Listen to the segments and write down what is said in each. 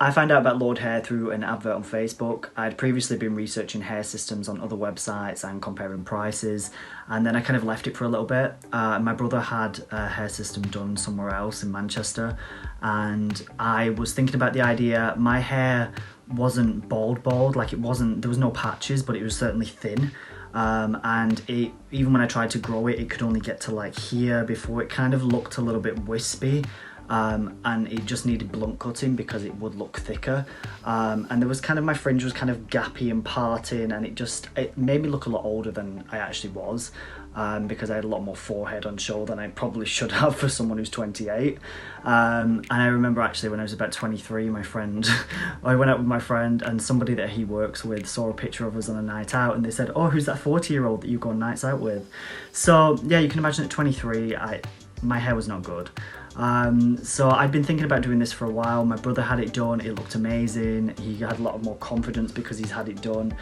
I found out about Lordhair through an advert on Facebook. I'd previously been researching hair systems on other websites and comparing prices, and then I kind of left it for a little bit. My brother had a hair system done somewhere else in Manchester, and I was thinking about the idea. My hair wasn't bald, like there was no patches, but it was certainly thin. And even when I tried to grow it, it could only get to like here before it kind of looked a little bit wispy. And it just needed blunt cutting because it would look thicker. And there was kind of, my fringe was kind of gappy and parting, and it made me look a lot older than I actually was, because I had a lot more forehead on show than I probably should have for someone who's 28. And I remember actually when I was about 23, I went out with my friend, and somebody that he works with saw a picture of us on a night out, and they said, "Oh, who's that 40-year-old that you go on nights out with?" So yeah, you can imagine at 23, my hair was not good. So I'd been thinking about doing this for a while. My brother had it done, it looked amazing. He had a lot more confidence because he's had it done.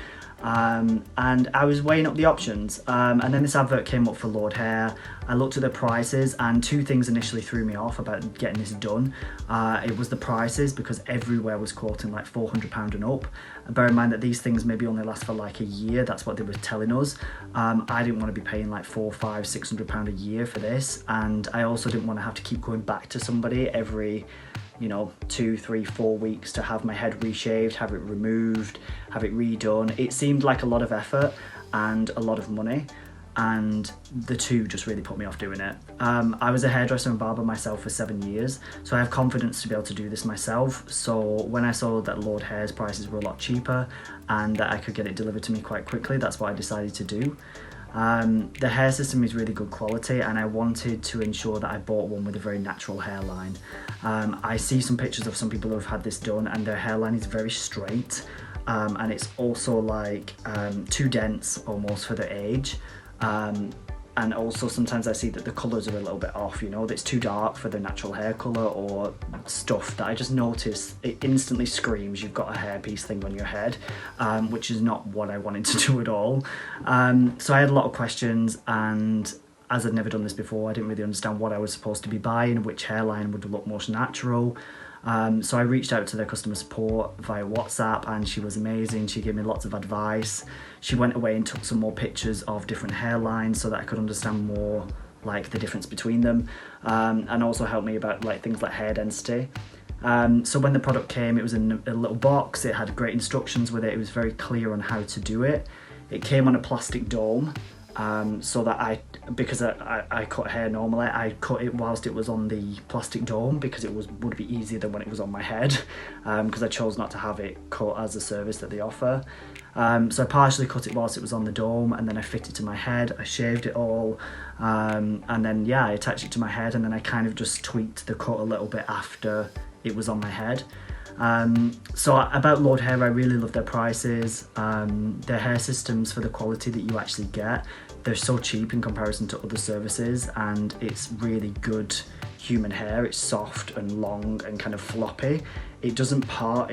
And I was weighing up the options, and then this advert came up for Lordhair. I looked at the prices, and two things initially threw me off about getting this done. It was the prices, because everywhere was quoting like £400 and up. And bear in mind that these things maybe only last for like a year. That's what they were telling us. I didn't want to be paying like £400, £500, £600 a year for this, and I also didn't want to have to keep going back to somebody every 2, 3, 4 weeks to have my head reshaved, have it removed, have it redone. It seemed like a lot of effort and a lot of money, and the two just really put me off doing it. I was a hairdresser and barber myself for 7 years, so I have confidence to be able to do this myself. So when I saw that Lordhair's prices were a lot cheaper and that I could get it delivered to me quite quickly, that's what I decided to do. The hair system is really good quality, and I wanted to ensure that I bought one with a very natural hairline. I see some pictures of some people who have had this done, and their hairline is very straight, and it's also like too dense almost for their age. And also sometimes I see that the colours are a little bit off, that it's too dark for the natural hair colour, or stuff that I just notice, it instantly screams you've got a hairpiece thing on your head, which is not what I wanted to do at all. So I had a lot of questions, and as I'd never done this before, I didn't really understand what I was supposed to be buying, which hairline would look most natural. So I reached out to their customer support via WhatsApp, and she was amazing. She gave me lots of advice. She went away and took some more pictures of different hairlines so that I could understand more like the difference between them, and also helped me about like things like hair density. So when the product came, it was in a little box. It had great instructions with it. It was very clear on how to do it. It came on a plastic dome. So that because I cut hair normally, I cut it whilst it was on the plastic dome, because it would be easier than when it was on my head, because I chose not to have it cut as a service that they offer. So I partially cut it whilst it was on the dome, and then I fit it to my head. I shaved it all, and then yeah, I attached it to my head, and then I kind of just tweaked the cut a little bit after it was on my head. So about Lordhair, I really love their prices. Their hair systems, for the quality that you actually get, they're so cheap in comparison to other services, and it's really good human hair. It's soft and long and kind of floppy. It doesn't part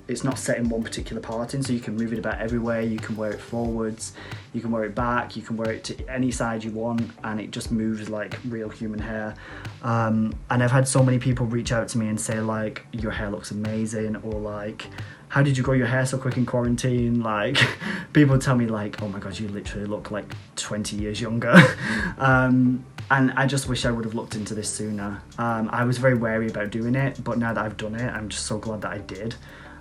it's not set in one particular parting, so you can move it about everywhere. You can wear it forwards, you can wear it back, you can wear it to any side you want, and it just moves like real human hair. And I've had so many people reach out to me and say like, your hair looks amazing, or like, how did you grow your hair so quick in quarantine? Like, people tell me like, oh my god, you literally look like 20 years younger. And I just wish I would have looked into this sooner. I was very wary about doing it, but now that I've done it, I'm just so glad that I did.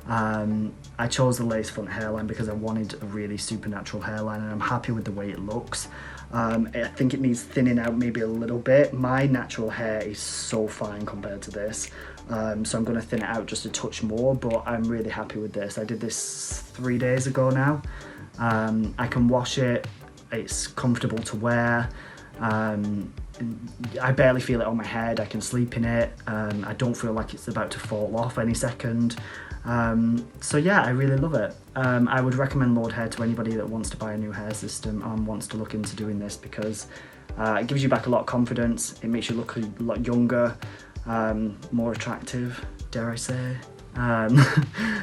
I chose the lace front hairline because I wanted a really supernatural hairline, and I'm happy with the way it looks. I think it needs thinning out maybe a little bit. My natural hair is so fine compared to this, so I'm going to thin it out just a touch more, but I'm really happy with this. I did this 3 days ago now. I can wash it, it's comfortable to wear. I barely feel it on my head. I can sleep in it. I don't feel like it's about to fall off any second. So yeah, I really love it. I would recommend Lordhair to anybody that wants to buy a new hair system and wants to look into doing this, because it gives you back a lot of confidence. It makes you look a lot younger, more attractive, dare I say.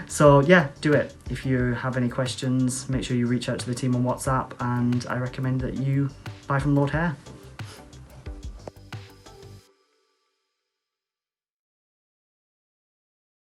So yeah, do it. If you have any questions, make sure you reach out to the team on WhatsApp, and I recommend that you buy from Lordhair.